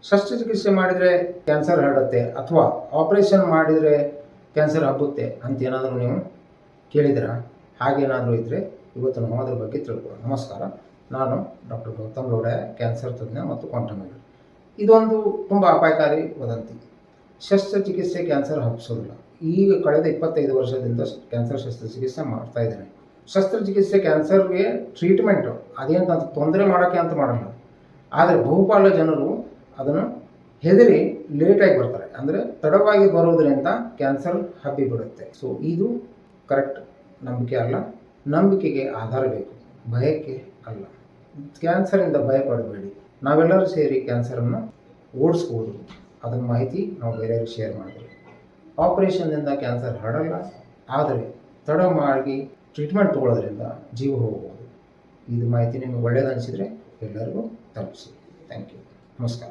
ಶಸ್ತ್ರಚಿಕಿತ್ಸೆ ಮಾಡಿದರೆ ಕ್ಯಾನ್ಸರ್ ಹರಡುತ್ತೆ ಅಥವಾ ಆಪರೇಷನ್ ಮಾಡಿದರೆ ಕ್ಯಾನ್ಸರ್ ಹಬ್ಬುತ್ತೆ ಅಂತ ಏನಾದರೂ ನೀವು ಕೇಳಿದಿರಾ? ಹಾಗೇನಾದರೂ ಇದ್ದರೆ ಇವತ್ತು ನಾವು ಅದ್ರ ಬಗ್ಗೆ ತಿಳ್ಕೊಳ್ಳೋಣ. ನಮಸ್ಕಾರ, ನಾನು ಡಾಕ್ಟರ್ ಗೌತಮ್ ಲೋಢೆ, ಕ್ಯಾನ್ಸರ್ ತಜ್ಞ ಮತ್ತು ಕ್ವಾಂಟಮ್. ಇದೊಂದು ತುಂಬ ಅಪಾಯಕಾರಿ ವದಂತಿ. ಶಸ್ತ್ರಚಿಕಿತ್ಸೆ ಕ್ಯಾನ್ಸರ್ ಹಬ್ಬಿಸೋದಿಲ್ಲ. ಈಗ ಕಳೆದ 25 ವರ್ಷದಿಂದ ಕ್ಯಾನ್ಸರ್ ಶಸ್ತ್ರಚಿಕಿತ್ಸೆ ಮಾಡ್ತಾ ಇದ್ದೇನೆ. ಶಸ್ತ್ರಚಿಕಿತ್ಸೆ ಕ್ಯಾನ್ಸರ್ಗೆ ಟ್ರೀಟ್ಮೆಂಟು ಅದೇಂತ ತೊಂದರೆ ಮಾಡೋಕ್ಕೆ ಅಂತ ಮಾಡಲ್ಲ. ಆದರೆ ಬಹುಪಾಲು ಜನರು ಅದನ್ನು ಹೆದರಿ ಲೇಟಾಗಿ ಬರ್ತಾರೆ, ಅಂದರೆ ತಡವಾಗಿ ಬರೋದರಿಂದ ಕ್ಯಾನ್ಸರ್ ಹಬ್ಬಿಬಿಡುತ್ತೆ. ಸೊ ಇದು ಕರೆಕ್ಟ್ ನಂಬಿಕೆ ಅಲ್ಲ. ನಂಬಿಕೆಗೆ ಆಧಾರ ಬೇಕು, ಭಯಕ್ಕೆ ಅಲ್ಲ. ಕ್ಯಾನ್ಸರಿಂದ ಭಯಪಡಬೇಡಿ. ನಾವೆಲ್ಲರೂ ಸೇರಿ ಕ್ಯಾನ್ಸರನ್ನು ಓಡಿಸ್ಬೋದು. ಅದನ್ನ ಮಾಹಿತಿ ನಾವು ಬೇರೆಯವ್ರಿಗೆ ಶೇರ್ ಮಾಡಿದ್ವಿ. ಆಪರೇಷನ್ನಿಂದ ಕ್ಯಾನ್ಸರ್ ಹರಡಲ್ಲ, ಆದರೆ ತಡ ಮಾಡಿ ಟ್ರೀಟ್ಮೆಂಟ್ ತೊಗೊಳ್ಳೋದ್ರಿಂದ ಜೀವ ಹೋಗ್ಬೋದು. ಇದು ಮಾಹಿತಿ ನಿಮಗೆ ಒಳ್ಳೆಯದು ಅನಿಸಿದರೆ ಎಲ್ಲರಿಗೂ ತಲುಪಿಸಿ. Thank you. ನಮಸ್ಕಾರ.